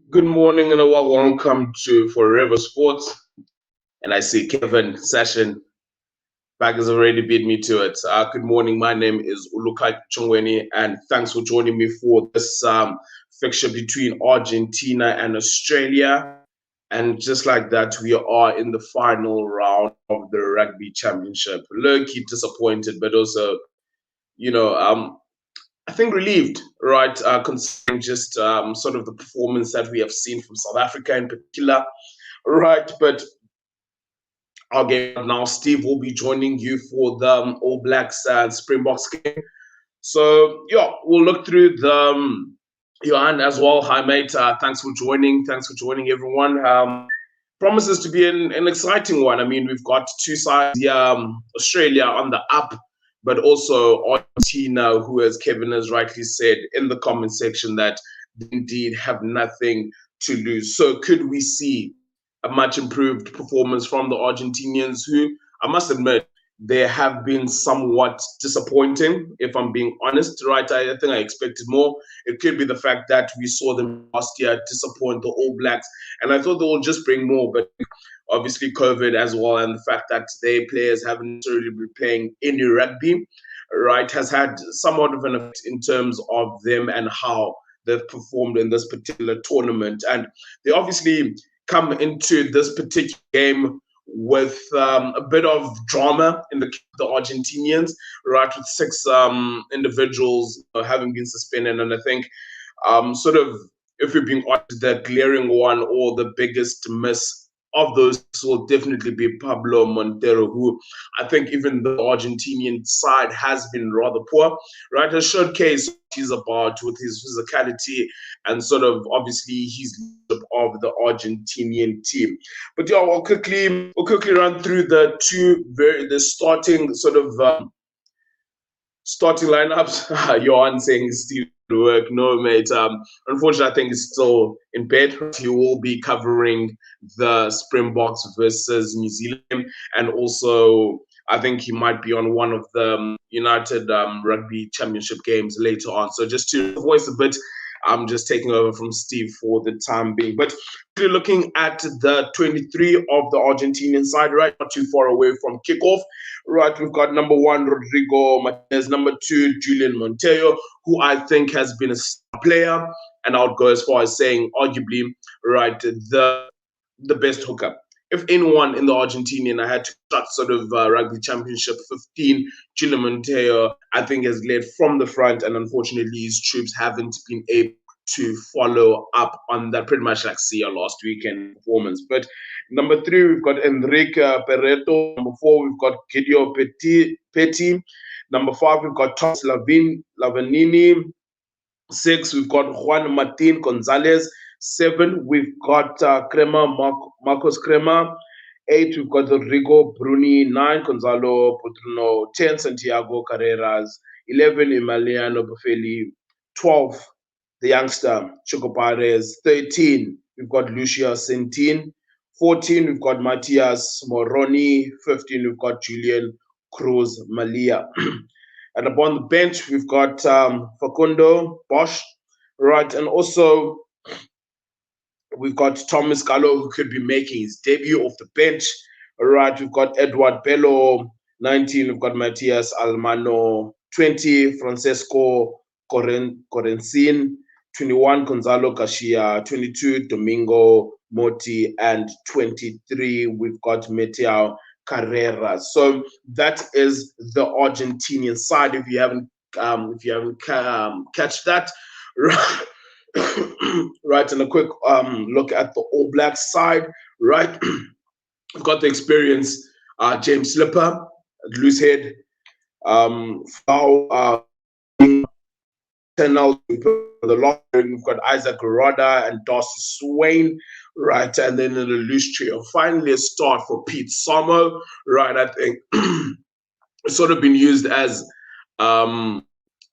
Good morning and a welcome to Forever Sports. And I see Kevin Session back has already beat me to it. Good morning. My name is Ulukai Chongweni, and thanks for joining me for this fixture between Argentina and Australia. And just like that, we are in the final round of the Rugby Championship. Low-key disappointed, but also, you know, I think relieved, right? Considering just sort of the performance that we have seen from South Africa in particular, right? But our game now, Steve will be joining you for the All Blacks and Springboks game. So yeah, we'll look through the Johan as well. Hi mate, thanks for joining. Thanks for joining everyone. Promises to be an exciting one. I mean, we've got two sides, Australia on the up, but also Argentina, who, as Kevin has rightly said in the comment section, that they indeed have nothing to lose. So could we see a much improved performance from the Argentinians, who I must admit, they have been somewhat disappointing, if I'm being honest, right? I think I expected more. It could be the fact that we saw them last year disappoint the All Blacks, and I thought they will just bring more, but obviously COVID as well, and the fact that their players haven't necessarily been playing any rugby, right, has had somewhat of an effect in terms of them and how they've performed in this particular tournament. And they obviously come into this particular game with a bit of drama in the Argentinians, right, with six individuals having been suspended. And I think sort of, if we're being honest, the glaring one or the biggest miss of those will definitely be Pablo Montero, who I think even the Argentinian side has been rather poor, right? Has showcased what he's about with his physicality and sort of obviously his leadership of the Argentinian team. But yeah, we'll quickly run through the starting sort of starting lineups. Johan saying Steve to work. No, mate. Unfortunately, I think he's still in bed. He will be covering the Springboks versus New Zealand, and also I think he might be on one of the United Rugby Championship games later on. So just to voice a bit, I'm just taking over from Steve for the time being. But looking at the 23 of the Argentinian side, right, not too far away from kickoff. Right, we've got number one, Rodrigo Martinez, number two, Julian Monteiro, who I think has been a star player, and I'll go as far as saying, arguably, right, the best hooker. If anyone in the Argentinian I had to start sort of rugby championship 15, Julian Monteiro, I think, has led from the front, and unfortunately his troops haven't been able to follow up on that, pretty much like Sia last weekend performance. But number three, we've got Enrique Pereto. Number four, we've got Gideon Petit. Number five, we've got Thomas Lavanini. Six, we've got Juan Martin Gonzalez. Seven, we've got Marcos Crema. Eight, we've got Rodrigo Bruni. Nine, Gonzalo Potruno. 10, Santiago Carreras. 11, Emiliano Buffeli. 12, the youngster Choco Perez. 13, we've got Lucia Centin. 14, we've got Matias Moroni. 15, we've got Julian Cruz Malia. And upon the bench, we've got Facundo Bosch, right? And also, we've got Thomas Gallo, who could be making his debut off the bench, right? We've got Edward Bello, 19. We've got Matias Almano, 20. Francesco Corencin, 21. Gonzalo Garcia, 22. Domingo Moti, and 23. We've got Mateo Carrera. So that is the Argentinian side. If you haven't catch that, right, and a quick look at the All Blacks side, right. We've got the experience, James Slipper, loose head, foul, the long, we've got Isaac Rada and Darcy Swain, right, and then in the loose trio, finally a start for Pete Samo, right. I think it's sort of been used as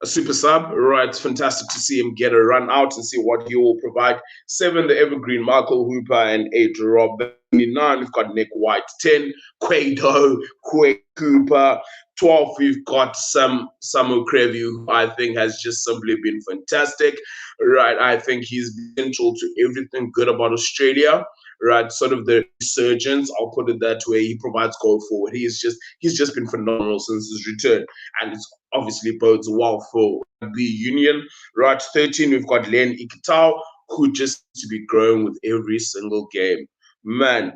a super sub, right? It's fantastic to see him get a run out and see what he will provide. 7, the evergreen Michael Hooper, and 8, Rob. 9, we've got Nick White. 10, Quado, Cooper. 12, we've got Samu Krevi, who I think has just simply been fantastic, right? I think he's central to everything good about Australia, right? Sort of the resurgence, I'll put it that way. He provides goal forward. He's just been phenomenal since his return, and it's obviously bodes well for Rugby Union, right? 13, we've got Len Ikitau, who just to be growing with every single game, man.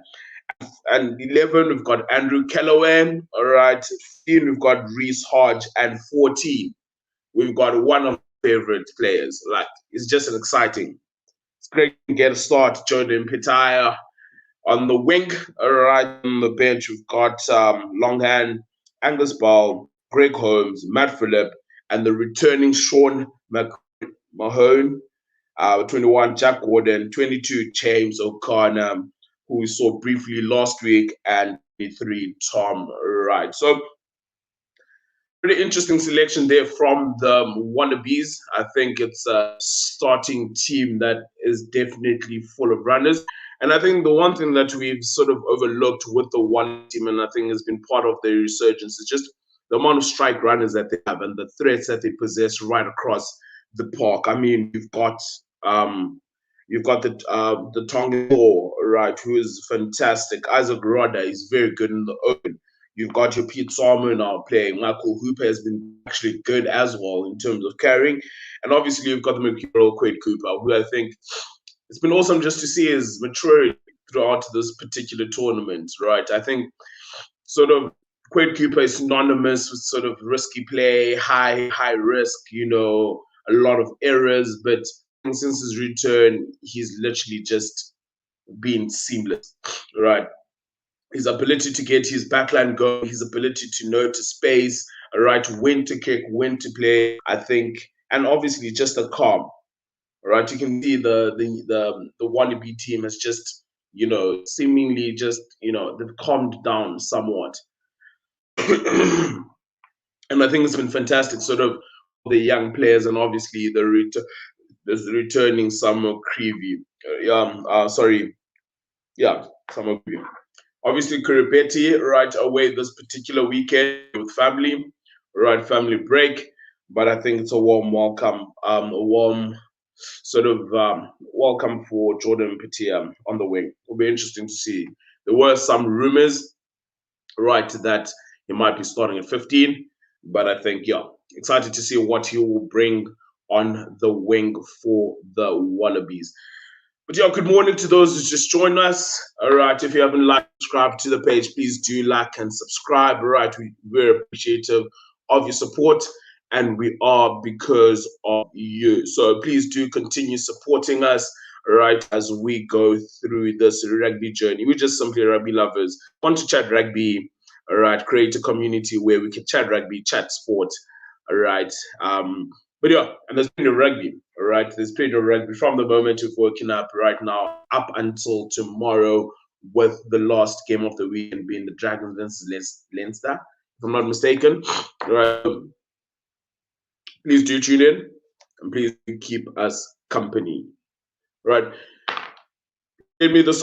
And 11, we've got Andrew Kellaway, all right. 15, we've got Reese Hodge, and 14, we've got one of my favorite players. Like, it's just an exciting. It's great to get a start. Jordan Pitaya on the wing, all right. On the bench, we've got Longhand, Angus Ball, Greg Holmes, Matt Phillip, and the returning Sean Mahone. 21, Jack Gordon. 22, James O'Connor, who we saw briefly last week, and 23, Tom Wright. So, pretty interesting selection there from the Wannabes. I think it's a starting team that is definitely full of runners. And I think the one thing that we've sort of overlooked with the one team, and I think has been part of their resurgence, is just the amount of strike runners that they have and the threats that they possess right across the park. I mean, you've got the Tonga, right, who is fantastic. Isaac Rodda is very good in the open. You've got your Pete Salmon now playing. Michael Hooper has been actually good as well in terms of carrying. And obviously, you've got the Mercurial Quade Cooper, who I think it's been awesome just to see his maturity throughout this particular tournament, right? I think sort of Quade Cooper is synonymous with sort of risky play, high risk, a lot of errors. But since his return, he's literally just been seamless, right? His ability to get his backline going, his ability to know to space, right, when to kick, when to play, I think, and obviously just a calm, right? You can see the wannabe team has just, seemingly just, they've calmed down somewhat. And I think it's been fantastic, sort of the young players, and obviously there's the returning Summer Creevy. Summer Creevy. Obviously, Kiribeti right away this particular weekend with family, right? Family break. But I think it's a warm welcome, a warm sort of welcome for Jordan Petit on the wing. It'll be interesting to see. There were some rumors, right, that he might be starting at 15. But I think, excited to see what he will bring on the wing for the Wallabies. But good morning to those who just joined us. All right, if you haven't subscribed to the page, please do like and subscribe. All right, we're appreciative of your support, and we are because of you. So please do continue supporting us, all right, as we go through this rugby journey. We're just simply rugby lovers. Want to chat rugby, all right, create a community where we can chat rugby, chat sport, all right. But and there's plenty of rugby, all right? There's plenty of rugby from the moment we've woken up right now up until tomorrow, with the last game of the weekend being the Dragons versus Leinster, if I'm not mistaken. All right. Please do tune in and please keep us company. Right. Give me the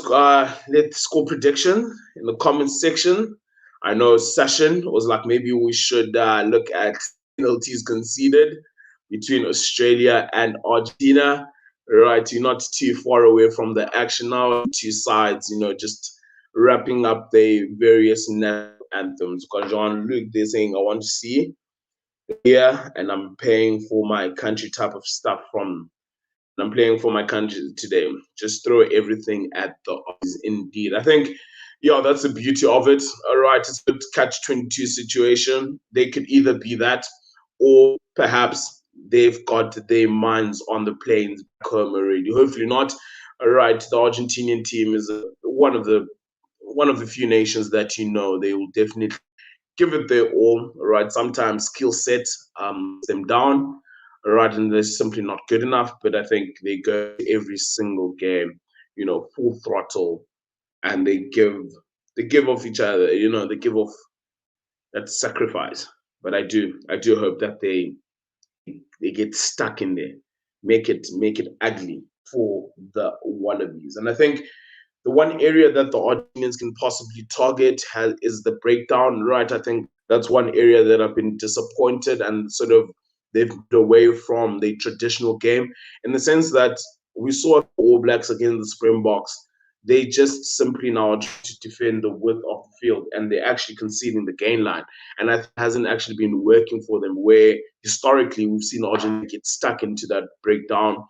score prediction in the comments section. I know Session was like, maybe we should look at penalties conceded between Australia and Argentina. Right, you're not too far away from the action now. Two sides, just wrapping up their various anthems. Because Jean-Luc, they're saying, I want to see here, and I'm paying for my country type of stuff from. I'm playing for my country today. Just throw everything at the odds. Indeed, I think, that's the beauty of it. All right, it's a catch-22 situation. They could either be that, or perhaps they've got their minds on the planes back home already. Hopefully not. All right, the Argentinian team is one of the few nations that they will definitely give it their all. All right, sometimes skill set them down. All right, and they're simply not good enough. But I think they go every single game, full throttle, and they give off each other. They give off that sacrifice. But I do hope that they they get stuck in there, make it ugly for the Wallabies. And I think the one area that the Argentinians can possibly target is the breakdown, right? I think that's one area that I've been disappointed and sort of they've moved away from the traditional game in the sense that we saw All Blacks against the Springboks. They just simply now try to defend the width of the field and they're actually conceding the gain line. And that hasn't actually been working for them, where historically we've seen Argentina get stuck into that breakdown.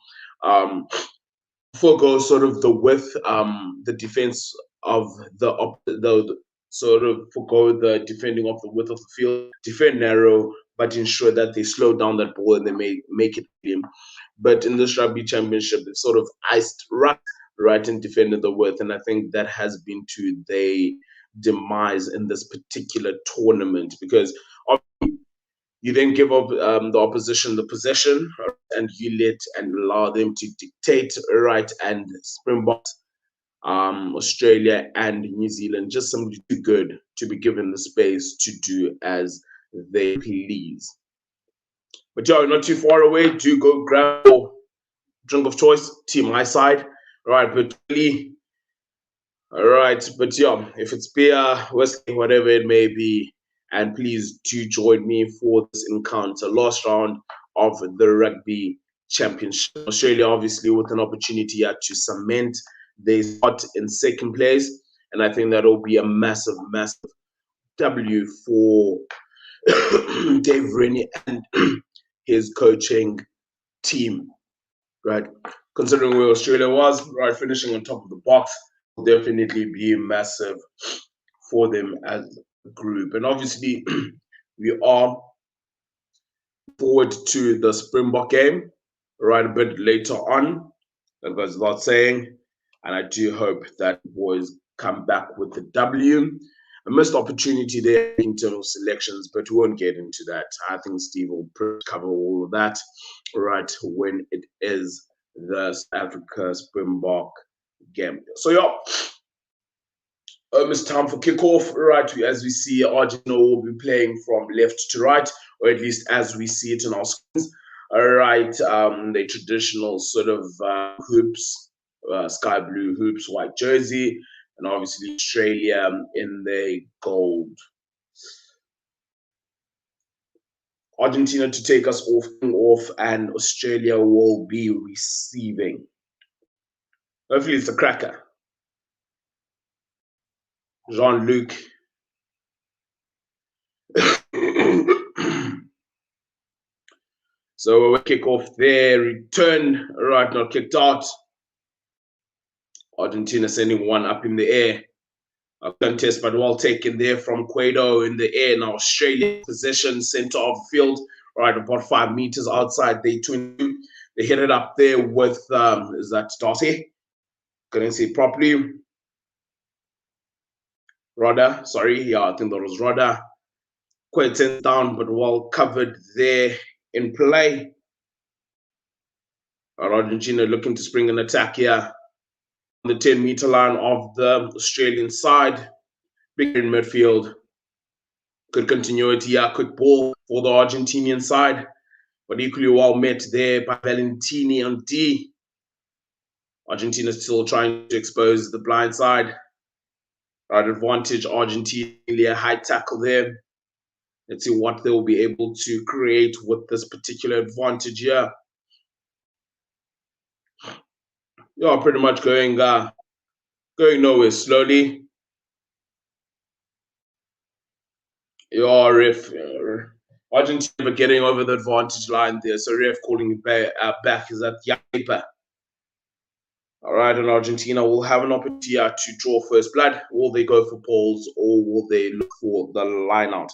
Forgo sort of the width, the defense of the sort of forgo the defending of the width of the field, defend narrow, but ensure that they slow down that ball and they make it game. But in this rugby championship, they've sort of iced right and defended the width, and I think that has been to their demise in this particular tournament because you then give up the opposition the possession and you let and allow them to dictate, right? And Springboks, Australia and New Zealand just simply too good to be given the space to do as they please. But yeah, not too far away. Do go grab your drink of choice. To my side, right? But really, all right. But yeah, if it's beer, whiskey, whatever it may be, and please do join me for this encounter, last round of the Rugby Championship. Australia, obviously, with an opportunity to cement their spot in second place, and I think that'll be a massive, massive W for Dave Rennie and his coaching team, right? Considering where Australia was, right, finishing on top of the box, will definitely be massive for them as a group. And obviously, we are forward to the Springbok game, right, a bit later on. That goes without saying. And I do hope that boys come back with the W. A missed opportunity there in terms of selections, but we won't get into that. I think Steve will cover all of that, right, when it is the South Africa Springbok game. So, yeah, it's time for kickoff, right? As we see, Argentina will be playing from left to right, or at least as we see it in our screens. All right, the traditional sort of hoops, sky blue hoops, white jersey, and obviously Australia in the gold. Argentina to take us off, and Australia will be receiving. Hopefully, it's a cracker. Jean-Luc. So we kick off there, return, right, not kicked out. Argentina sending one up in the air. A contest, but well taken there from Cueto in the air. Now Australia possession, center of the field, right, about 5 meters outside. They hit it up there with, is that Darcy? Couldn't see it properly. Rodder, sorry, yeah, I think that was Rodder. Quite sent down, but well covered there in play. Argentina looking to spring an attack here on the 10-meter line of the Australian side. Big in midfield. Good continuity, quick ball for the Argentinian side, but equally well met there by Valentini on D. Argentina still trying to expose the blind side. Right advantage, Argentina, high tackle there. Let's see what they'll be able to create with this particular advantage here. Yeah, pretty much going nowhere slowly. Yeah, ref. Argentina getting over the advantage line there. So ref calling it back is that Yapa. All right, and Argentina will have an opportunity to draw first blood. Will they go for poles or will they look for the line out?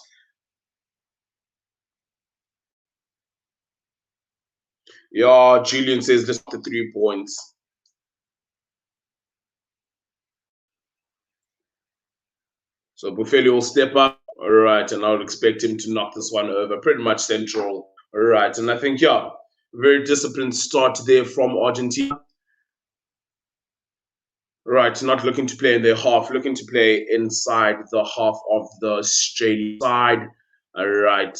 Yeah, Julian says just the 3 points. So Buffeli will step up. All right, and I would expect him to knock this one over. Pretty much central. All right, and I think, yeah, very disciplined start there from Argentina. Right, not looking to play in their half, looking to play inside the half of the Australian side. All right.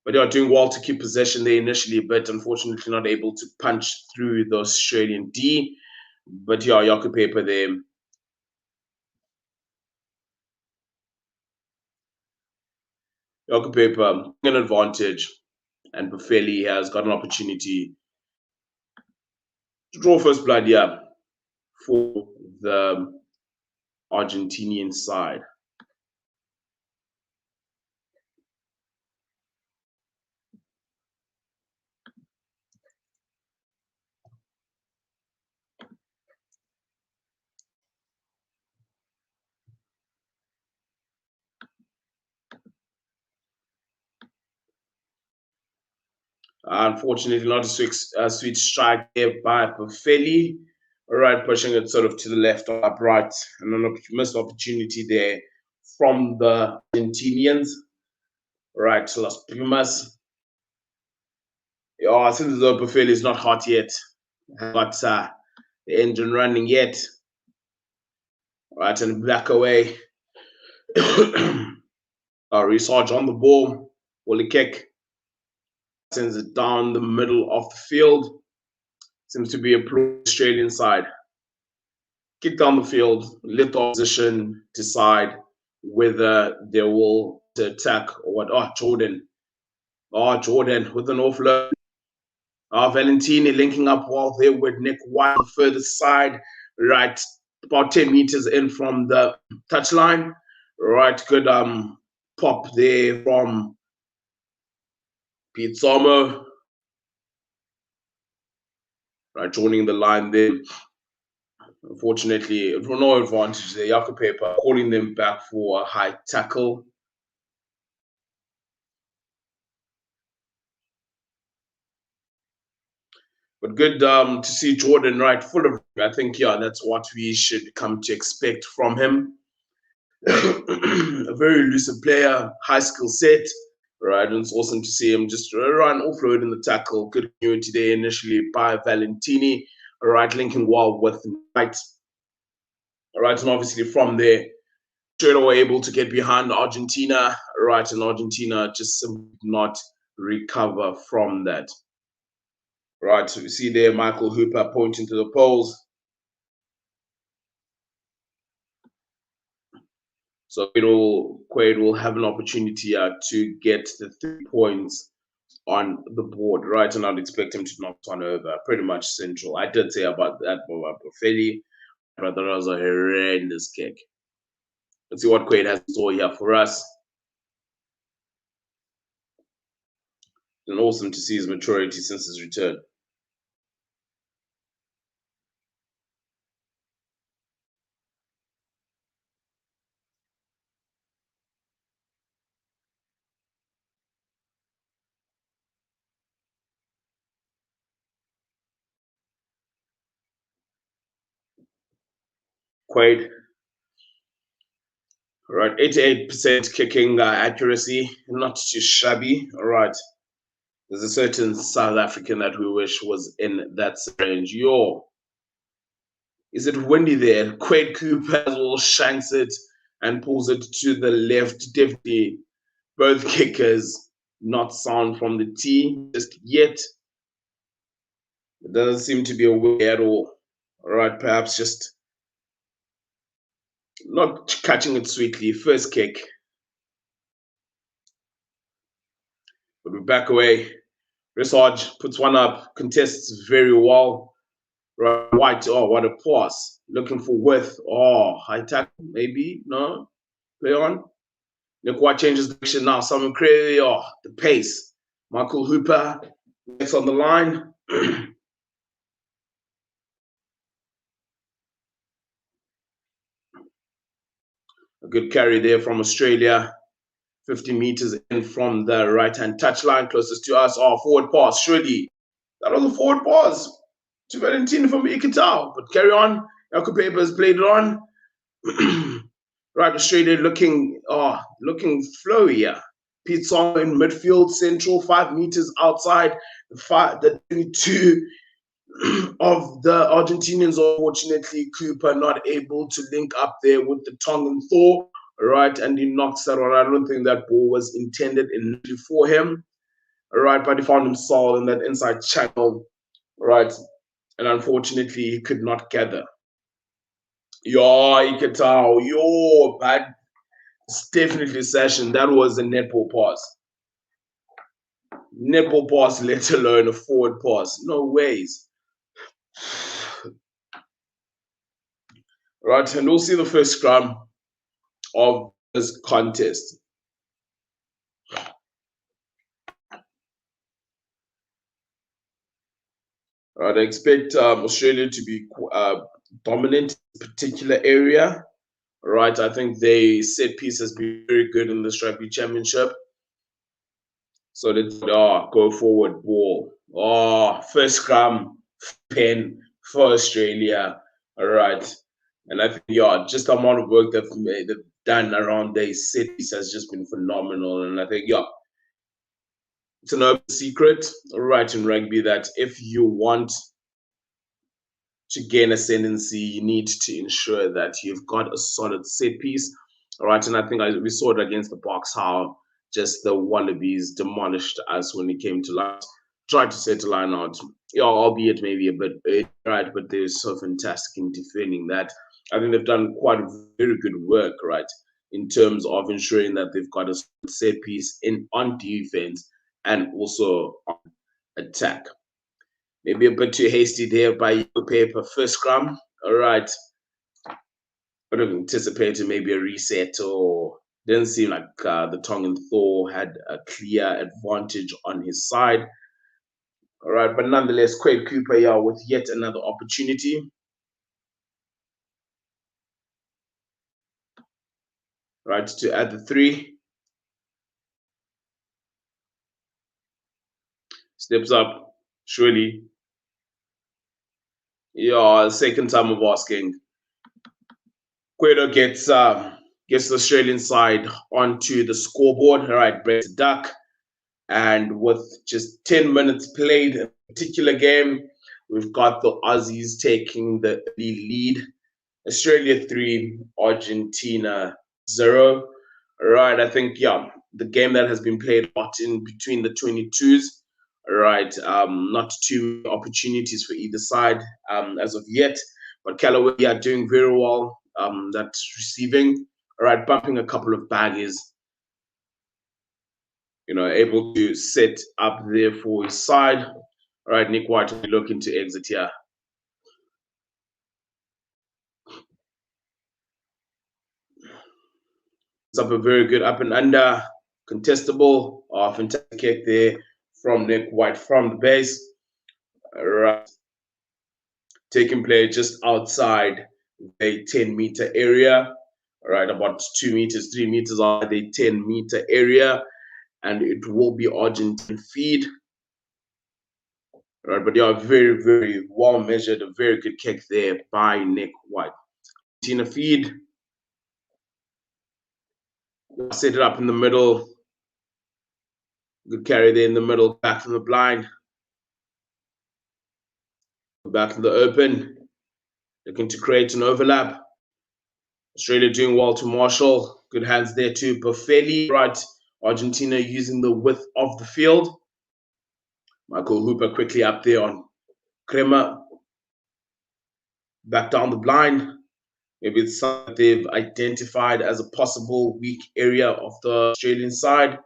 But they are doing well to keep possession there initially, but unfortunately not able to punch through the Australian D. But yeah, Yaku Paper there. Yaku Paper, an advantage, and Bufeli has got an opportunity to draw first blood, yeah, for the Argentinian side. Unfortunately, not a sweet strike there by Bufeli. All right, pushing it sort of to the left or upright, and an missed opportunity there from the Argentinians. All right, Las Pumas. Yeah, since the Bufeli is not hot yet, got the engine running yet. All right, and back away. Research on the ball. Will kick. Sends it down the middle of the field. Seems to be a Australian side. Kick down the field, let the opposition decide whether they will attack or what. Jordan. Jordan with an offload. Valentini linking up well there with Nick White on the further side. Right, about 10 meters in from the touchline. Right, good pop there from Pete Sommer. Right, joining the line there. Unfortunately, no advantage there. Yaku Paper calling them back for a high tackle. But good to see Jordan right full of. I think, yeah, that's what we should come to expect from him. A very elusive player, high skill set. Right, and it's awesome to see him just run offload in the tackle. Good continuity there initially by Valentini. All right, linking well with Knight. All right, and obviously from there, straight away able to get behind Argentina. Right, and Argentina just simply not recover from that. Right, so we see there Michael Hooper pointing to the poles. So Quaid will have an opportunity to get the 3 points on the board, right? And I'd expect him to knock one over. Pretty much central. I did say about that about Bufeli, but that was a horrendous kick. Let's see what Quaid has in store here for us. And awesome to see his maturity since his return. Quaid, all right, 88% kicking accuracy, not too shabby. All right, there's a certain South African that we wish was in that range. Is it windy there? Quaid Cooper as well shanks it and pulls it to the left. Definitely both kickers not sound from the tee just yet. It doesn't seem to be a way at all. All right, perhaps just not catching it sweetly. First kick. But we back away. Resarge puts one up, contests very well. Right, White, oh, what a pass. Looking for width. Oh, high tackle, maybe. No, play on. Nick White changes direction now. Simon Cray, oh, the pace. Michael Hooper gets on the line. A good carry there from Australia. 50 meters in from the right-hand touchline, closest to us. Oh, forward pass, surely. That was a forward pass to Valentina from Ikitao. But carry on. Yaku Paper has played it on. Right, Australia looking flowy here. Pete Song in midfield, central, 5 meters outside the 22 of the Argentinians. Unfortunately, Cooper not able to link up there with the Tongan Thor. Right, and he knocks that one. I don't think that ball was intended initially for him. All right, but he found himself in that inside channel, right? And unfortunately, he could not gather. Yo, you could tell, yo, bad. It's definitely a session. That was a netball pass. Netball pass, let alone a forward pass. No ways. Right, and we'll see the first scrum of this contest. Right, I expect Australia to be dominant in a particular area. Right, I think they set piece has been very good in this rugby championship. So they go forward ball. First scrum, pen for Australia. All right. And I think, just the amount of work they've done around their set piece has just been phenomenal. And I think, it's an open secret, all right, in rugby that if you want to gain ascendancy, you need to ensure that you've got a solid set piece. All right, and I think we saw it against the Box how just the Wallabies demolished us when it came to line. Tried to set a line out, albeit maybe a bit early, right? But they're so fantastic in defending that. I think they've done quite very good work, right, in terms of ensuring that they've got a set piece in on defense and also on attack. Maybe a bit too hasty there by your paper. First scrum, all right. Would have anticipated maybe a reset or didn't seem like the Tongan Thor had a clear advantage on his side. All right, but nonetheless, Quade Cooper, with yet another opportunity. Right, to add the 3. Steps up, surely. Second time of asking. Quado gets the Australian side onto the scoreboard. All right, breaks a duck. And with just 10 minutes played in a particular game, we've got the Aussies taking the lead. Australia 3, Argentina 0. All right, I think, the game that has been played a lot in between the 22s. All right, not too many opportunities for either side as of yet. But Callaway are doing very well. That's receiving. All right, bumping a couple of baggies. Able to set up there for his side. All right, Nick White will be looking to exit here. It's up a very good up and under, contestable, fantastic kick there from Nick White from the base. All right, taking play just outside the 10-meter area. All right, about 2 meters, 3 meters on the 10-meter area, and it will be Argentine feed. Right, but very, very well measured, a very good kick there by Nick White. Argentina feed. Set it up in the middle. Good carry there in the middle, back from the blind. Back to the open. Looking to create an overlap. Australia doing well to Marshall. Good hands there to Buffelli. Right, Argentina using the width of the field. Michael Hooper quickly up there on Kremer. Back down the blind. Maybe it's something they've identified as a possible weak area of the Australian side.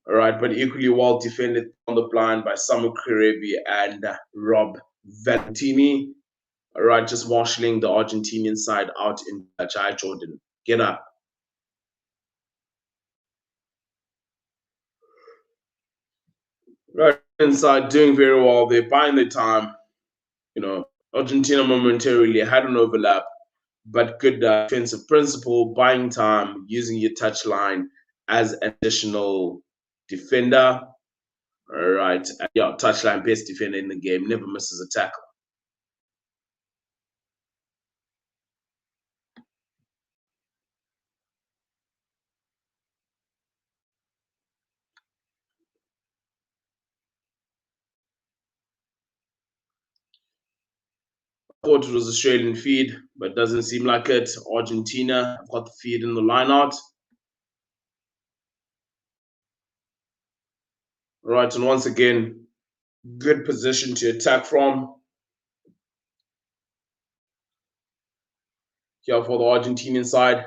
All right, but equally well defended on the blind by Samu Karebi and Rob Valentini. All right, just marshalling the Argentinian side out in Jai Jordan. Get up. Right, inside doing very well. They're buying their time. Argentina momentarily had an overlap, but good defensive principle, buying time, using your touch line as an additional defender. All right, touchline best defender in the game, never misses a tackle. Thought it was Australian feed, but doesn't seem like it. Argentina have got the feed in the line out. All right, and once again, good position to attack from here for the Argentinian side.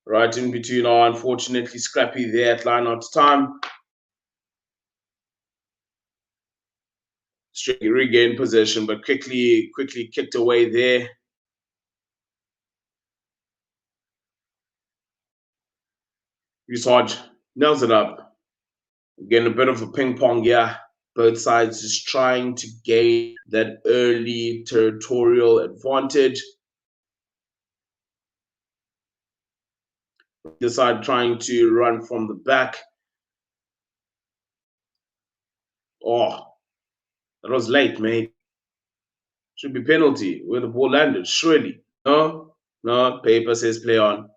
Right in between are unfortunately scrappy there at line out time. Straight regained possession, but quickly kicked away there. Usage nails it up. Again, a bit of a ping pong, yeah. Both sides just trying to gain that early territorial advantage. The side trying to run from the back. Oh, that was late, mate. Should be penalty where the ball landed, surely. No, paper says play on.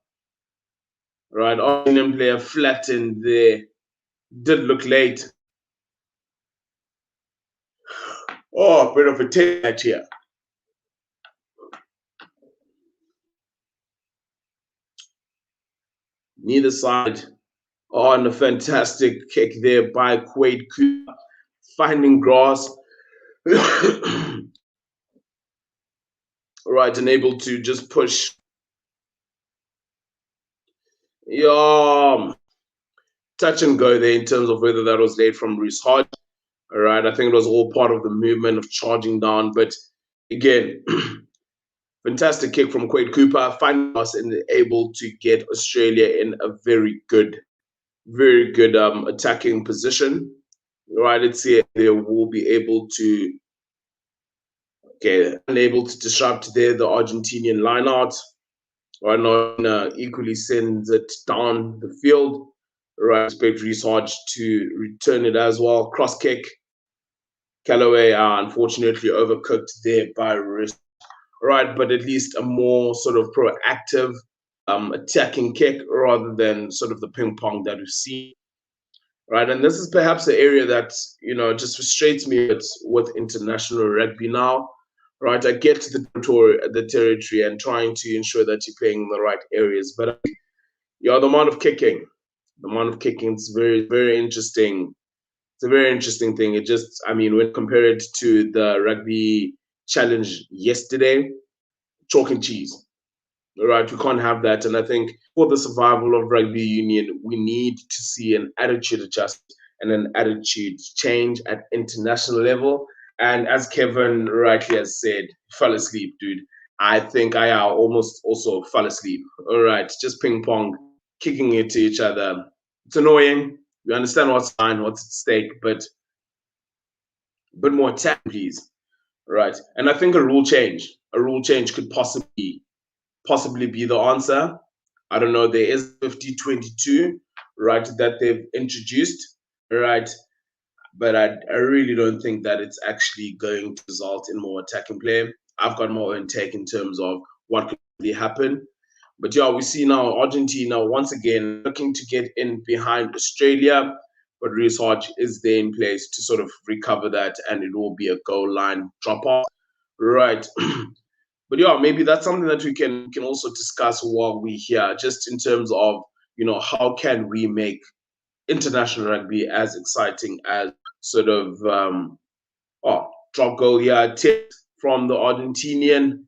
Right, Argentinian player flattened there. Did look late. Oh, a bit of a take here. Neither side. Oh, and a fantastic kick there by Quade Cooper, finding grass. Right, and able to just push. Yeah, touch and go there in terms of whether that was late from Reese Hodge. All right, I think it was all part of the movement of charging down. But again, fantastic kick from Quade Cooper, finding us and able to get Australia in a very good attacking position. Right, let's see if they will be able to, unable to disrupt there the Argentinian lineout. Right now, equally sends it down the field. Right, expect Research to return it as well. Cross kick. Callaway unfortunately overcooked there by wrist. Right, but at least a more sort of proactive attacking kick rather than sort of the ping pong that we've seen. Right, and this is perhaps the area that just frustrates me with international rugby now. Right, I get to the territory and trying to ensure that you're playing in the right areas, but the amount of kicking, is very very interesting. It's a very interesting thing. It just, I mean, when compared to the rugby challenge yesterday, chalk and cheese. Right, we can't have that. And I think for the survival of rugby union, we need to see an attitude adjustment and an attitude change at international level. And as Kevin rightly has said, fell asleep, dude. I think I almost also fell asleep. All right, just ping pong, kicking it to each other. It's annoying. We understand what's at stake, but a bit more attack, please. Right, and I think a rule change could possibly be the answer. I don't know. There is 50-22, right, that they've introduced, right? But I really don't think that it's actually going to result in more attacking play. I've got my own take in terms of what could really happen. But yeah, we see now Argentina once again looking to get in behind Australia, but Reece Hodge is there in place to sort of recover that, and it will be a goal line drop off. Right. But yeah, maybe that's something that we can also discuss while we're here, just in terms of how can we make international rugby as exciting as sort of drop goal here, tip from the Argentinian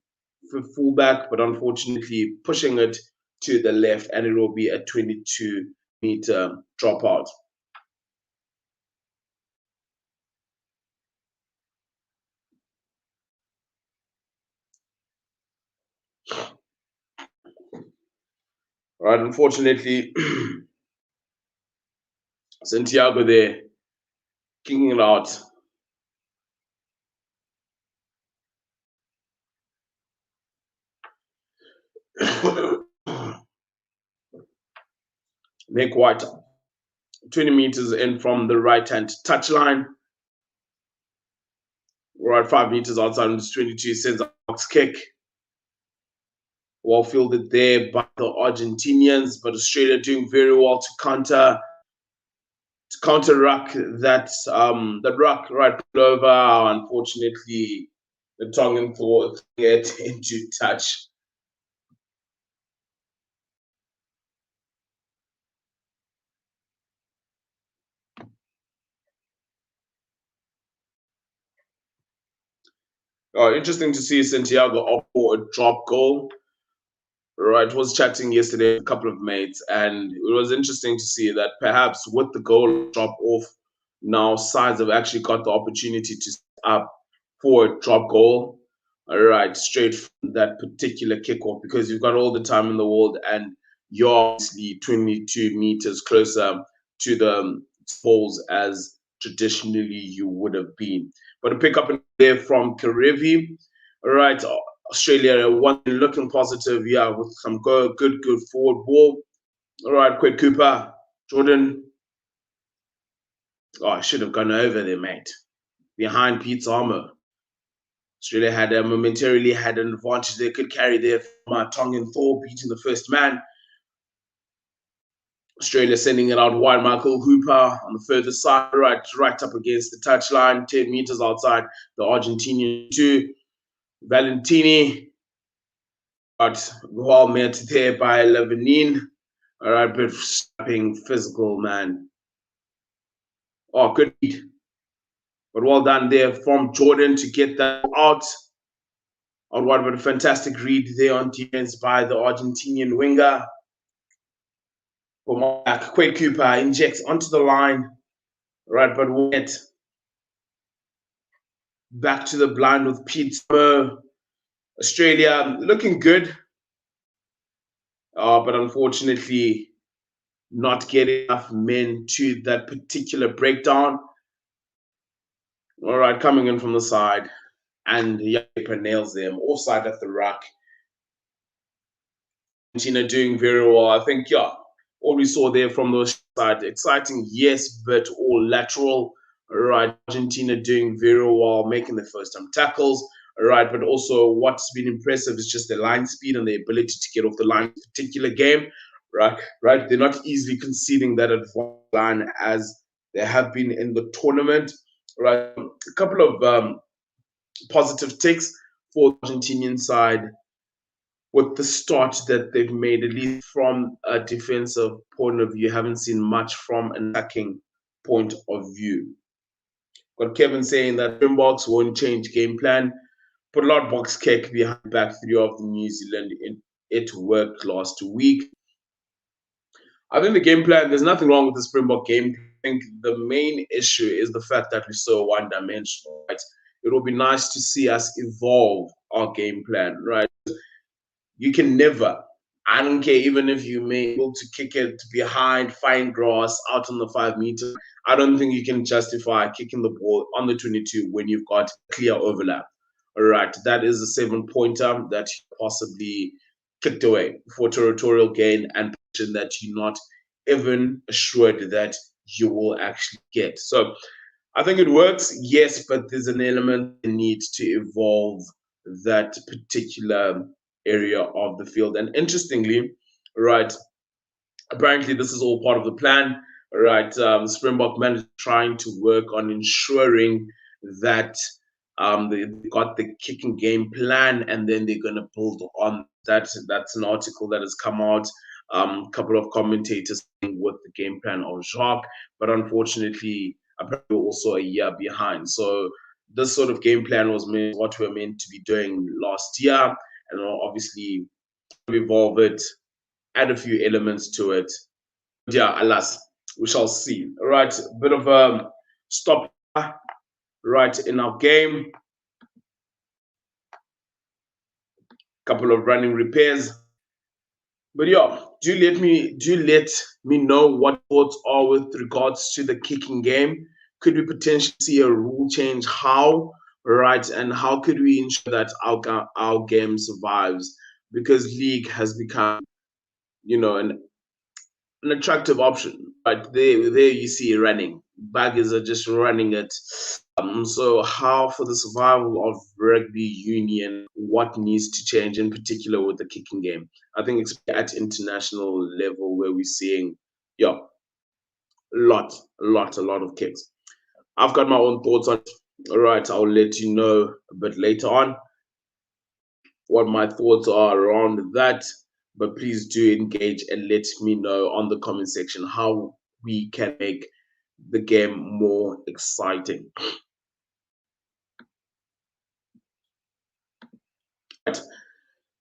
fullback, but unfortunately pushing it to the left, and it will be a 22-meter dropout. Right, unfortunately, Santiago there kicking it out. Nick White, 20 meters in from the right-hand touchline. We're at 5 meters outside of this 22, sends a box kick. Well fielded there by the Argentinians, but Australia doing very well to counter ruck that ruck right over. Unfortunately, the Tongan thought get into touch. Interesting to see Santiago opt for a drop goal. Right, was chatting yesterday with a couple of mates, and it was interesting to see that perhaps with the goal drop off, now sides have actually got the opportunity to set up for a drop goal. All right, straight from that particular kickoff because you've got all the time in the world, and you're obviously 22 meters closer to the poles as traditionally you would have been. But a pick up in there from Karevi. All right, Australia one looking positive, yeah, with some good forward ball. All right, quick Cooper, Jordan. Oh, I should have gone over there, mate. Behind Pete's armor. Australia had momentarily had an advantage they could carry there from Tongan Thor beating the first man. Australia sending it out wide. Michael Hooper on the further side, right up against the touchline, 10 meters outside the Argentinian two. Valentini, but well met there by Levanin. All right, but snapping physical, man. Oh, good read. But well done there from Jordan to get that out. What a fantastic read there on defense by the Argentinian winger. Quade Cooper injects onto the line. Right, but wet. Back to the blind with Pete Spur. Australia looking good. But unfortunately, not getting enough men to that particular breakdown. All right, coming in from the side. And Yaper nails them. Offside at the ruck. Argentina doing very well. I think, yeah, all we saw there from the side, exciting, yes, but all lateral. All right, Argentina doing very well, making the first time tackles. All right, but also what's been impressive is just the line speed and the ability to get off the line in this particular game. Right. They're not easily conceding that advanced line as they have been in the tournament. Right, a couple of positive takes for the Argentinian side with the start that they've made, at least from a defensive point of view. Haven't seen much from an attacking point of view. Got Kevin saying that Springboks won't change game plan. Put a lot of box kick behind back three of New Zealand. It worked last week. I think the game plan, there's nothing wrong with the Springbok game. I think the main issue is the fact that we're so one-dimensional, right? It will be nice to see us evolve our game plan, right? You can never, I don't care, even if you may be able to kick it behind fine grass out on the 5 meter, I don't think you can justify kicking the ball on the 22 when you've got clear overlap. All right, that is a 7-pointer that you possibly kicked away for territorial gain and position that you're not even assured that you will actually get. So I think it works, yes, but there's an element that needs to evolve that particular area of the field. And interestingly, right, apparently this is all part of the plan, right? Springbok managed trying to work on ensuring that they got the kicking game plan, and then they're going to build on that. That's an article that has come out. A couple of commentators with the game plan of Jacques, but unfortunately, apparently also a year behind. So this sort of game plan was what we were meant to be doing last year, and obviously evolve it, add a few elements to it. But yeah, alas, we shall see. All right, a bit of a stop right in our game. Couple of running repairs. But yeah, do let me know what thoughts are with regards to the kicking game. Could we potentially see a rule change? How? Right, and how could we ensure that our game survives? Because league has become, an attractive option. But there you see running. Baggers are just running it. So how for the survival of rugby union, what needs to change in particular with the kicking game? I think it's at international level where we're seeing, yeah, a lot of kicks. I've got my own thoughts on it. All right, I'll let you know a bit later on what my thoughts are around that. But please do engage and let me know on the comment section how we can make the game more exciting.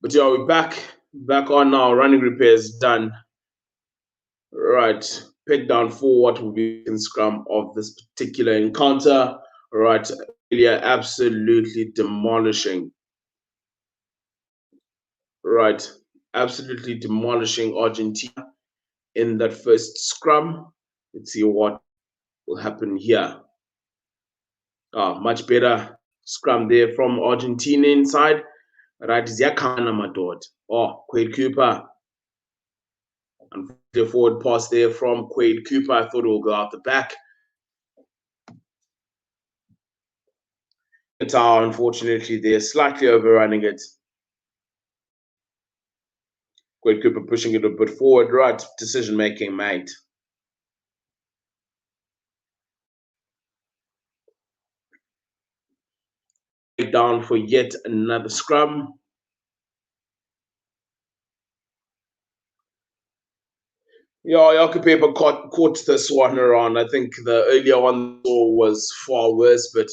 But yeah, we're back on now. Running repairs done. Right, pick down for what will be in scrum of this particular encounter. Right, yeah, absolutely demolishing. Right, absolutely demolishing Argentina in that first scrum. Let's see what will happen here. Much better scrum there from Argentina inside. Right, Ziakana Madod. Quade Cooper. And the forward pass there from Quade Cooper. I thought it will go out the back. Unfortunately, they're slightly overrunning it. Quade Cooper pushing it a bit forward. Right, decision making, mate. Down for yet another scrum. Yeah, Yaka Paper caught this one around. I think the earlier one was far worse, but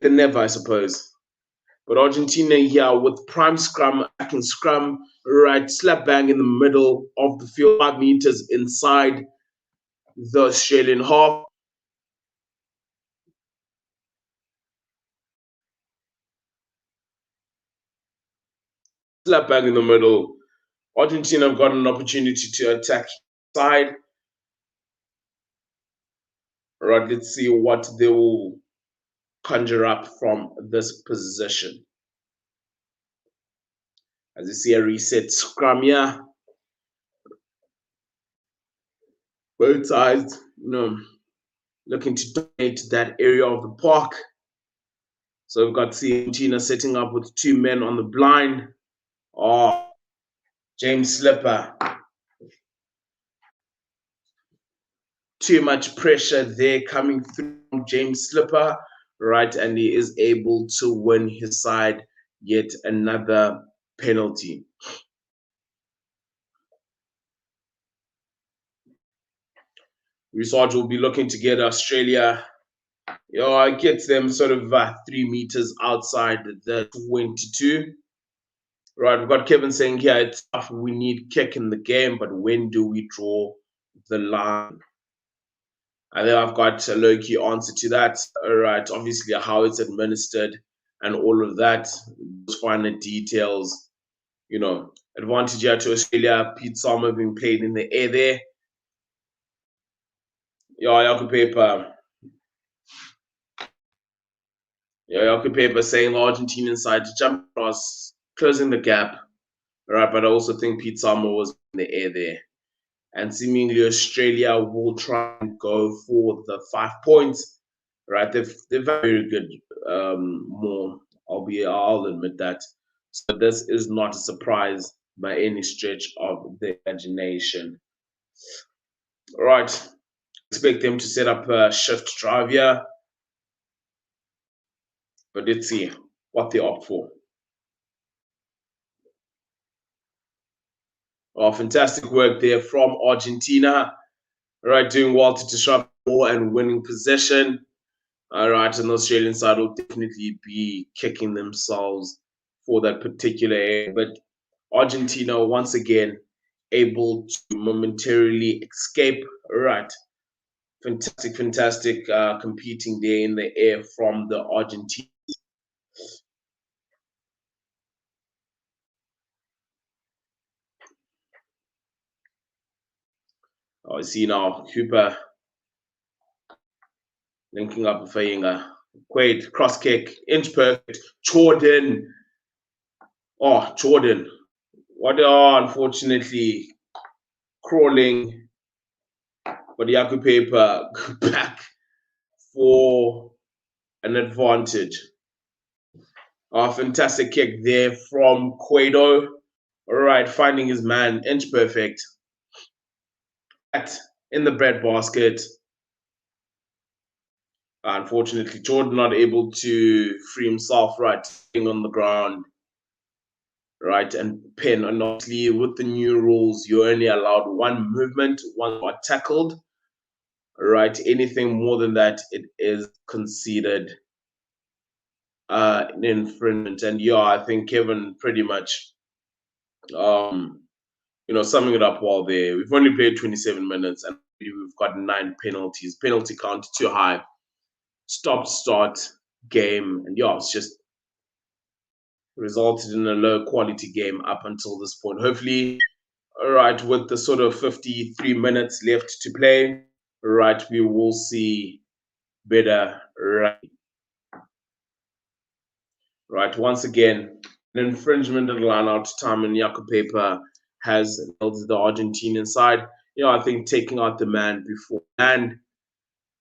never, I suppose. But Argentina here with prime scrum, attacking scrum, right, slap bang in the middle of the field, 5 meters inside the Australian half. Slap bang in the middle. Argentina have got an opportunity to attack side. Right, let's see what they will conjure up from this position. As you see, a reset scrum here. Both sides, looking to dominate that area of the park. So we've got Argentina setting up with 2 men on the blind. James Slipper. Too much pressure there coming through from James Slipper, right? And he is able to win his side yet another penalty. Research will be looking to get Australia. It gets them sort of 3 meters outside the 22. Right, we've got Kevin saying here, it's tough. We need kick in the game, but when do we draw the line? I think I've got a low-key answer to that. All right, obviously how it's administered and all of that, those finer details, advantage here to Australia. Pete Salmer being played in the air there. Yaku Paper. Yaku Paper saying the Argentinian side to jump across, closing the gap. All right, but I also think Pete Salmer was in the air there. And seemingly Australia will try and go for the 5 points. Right, they're very good. I'll admit that. So this is not a surprise by any stretch of the imagination. All right, expect them to set up a shift drive here, but let's see what they opt for. Fantastic work there from Argentina. All right, doing well to disrupt ball and winning possession. All right, and the Australian side will definitely be kicking themselves for that particular area. But Argentina, once again, able to momentarily escape. All right, fantastic competing there in the air from the Argentine. I see now Cooper linking up with Fainga. Quaid, cross kick, inch perfect. Jordan. Jordan. What are unfortunately crawling, but Yaku Paper back for an advantage. Fantastic kick there from Cueto. All right, finding his man, inch perfect. In the bread basket. Unfortunately, Jordan not able to free himself, right, on the ground, right, and pin. And obviously, with the new rules, you're only allowed 1 movement, 1 got tackled, right? Anything more than that, it is considered an infringement. And yeah, I think Kevin pretty much, summing it up well there. We've only played 27 minutes and we've got 9 penalties. Penalty count too high. Stop, start, game. And yeah, it's just resulted in a low quality game up until this point. Hopefully, all right, with the sort of 53 minutes left to play, right, we will see better rugby. Right, once again, an infringement of the line out time, and Jaco has nailed the Argentinian side. I think taking out the man before and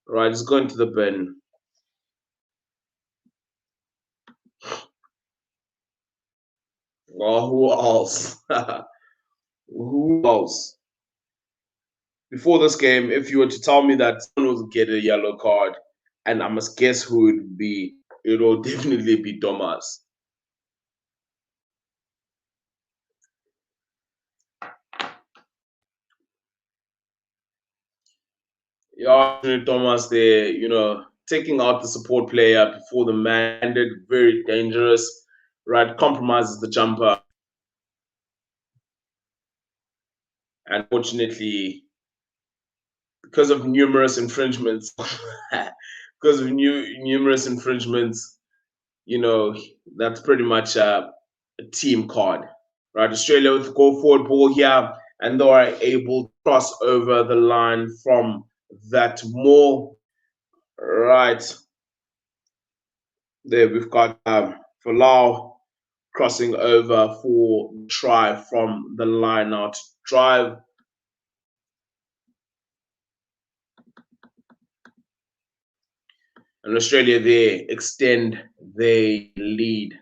right, it's going to the bin. Well, who else? Who else? Before this game, if you were to tell me that someone would get a yellow card, and I must guess who it would be, it will definitely be Thomas. Yeah, Thomas there, taking out the support player before the man ended, very dangerous, right? Compromises the jumper. Unfortunately, because of numerous infringements, that's pretty much a team card, right? Australia with the go forward ball here, and they are able to cross over the line from that more right there. We've got Falau crossing over for try from the line out drive. And Australia there extend their lead.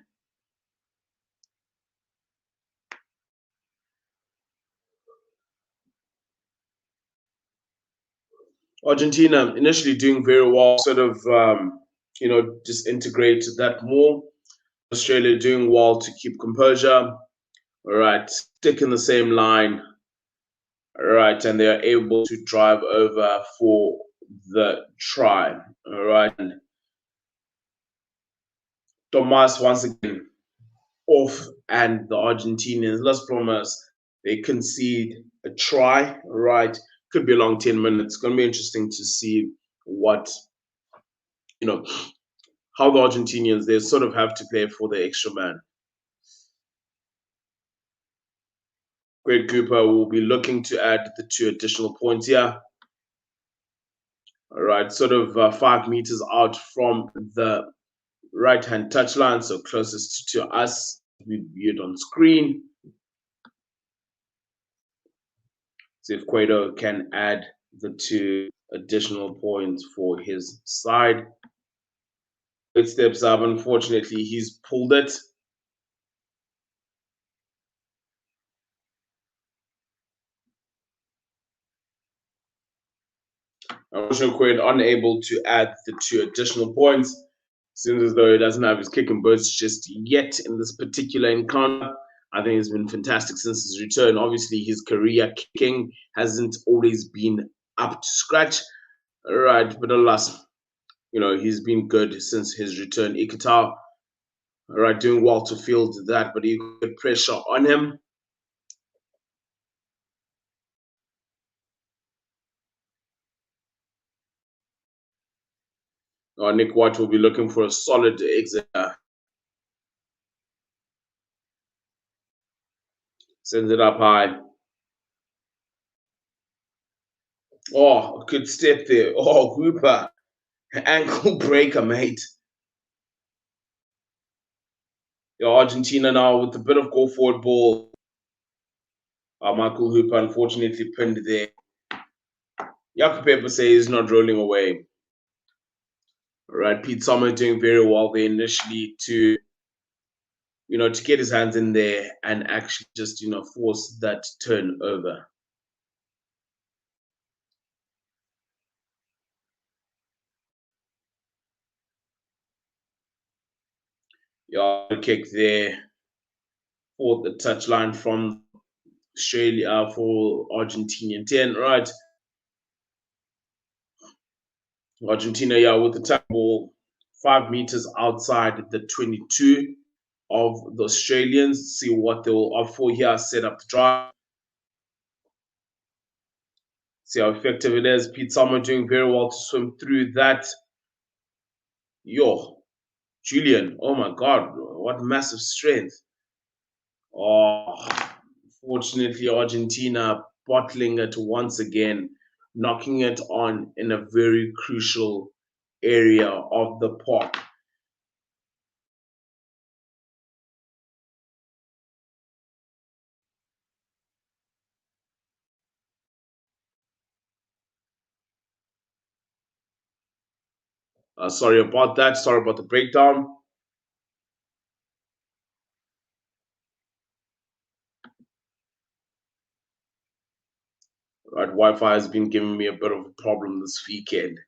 Argentina initially doing very well, sort of, just integrate that more. Australia doing well to keep composure. All right, stick in the same line. All right, and they are able to drive over for the try. All right, and Tomas once again off, and the Argentinians, Las Bromas, they concede a try. All right, could be a long 10 minutes. It's going to be interesting to see what, how the Argentinians, they sort of have to play for the extra man. Greg Cooper will be looking to add the 2 additional points here. All right, sort of 5 meters out from the right-hand touchline, so closest to us. We view it on screen. See if Cueto can add the 2 additional points for his side. It steps up. Unfortunately, he's pulled it. Unfortunately, Cueto unable to add the 2 additional points. Seems as though he doesn't have his kicking burst just yet in this particular encounter. I think it's been fantastic since his return. Obviously, his career kicking hasn't always been up to scratch. All right, but alas, he's been good since his return. Ikitau, all right, doing well to field that, but he got pressure on him. Nick White will be looking for a solid exit. Sends it up high. Oh, good step there. Oh, Hooper. Ankle breaker, mate. Argentina now with a bit of go forward ball. Michael Hooper unfortunately pinned there. Jaco say is not rolling away. All right, Pete Sommer doing very well there initially to get his hands in there and actually just force that turnover. Kick there for the touchline from Australia for Argentinian 10, right? Argentina, with the tap ball 5 meters outside the 22 of the Australians. See what they will opt for here. Set up the drive. See how effective it is. Pete Summer doing very well to swim through that. Yo, Julian. Oh my God. What massive strength. Oh, fortunately, Argentina bottling it once again, knocking it on in a very crucial area of the park. Sorry about that. Sorry about the breakdown. Right, Wi-Fi has been giving me a bit of a problem this weekend.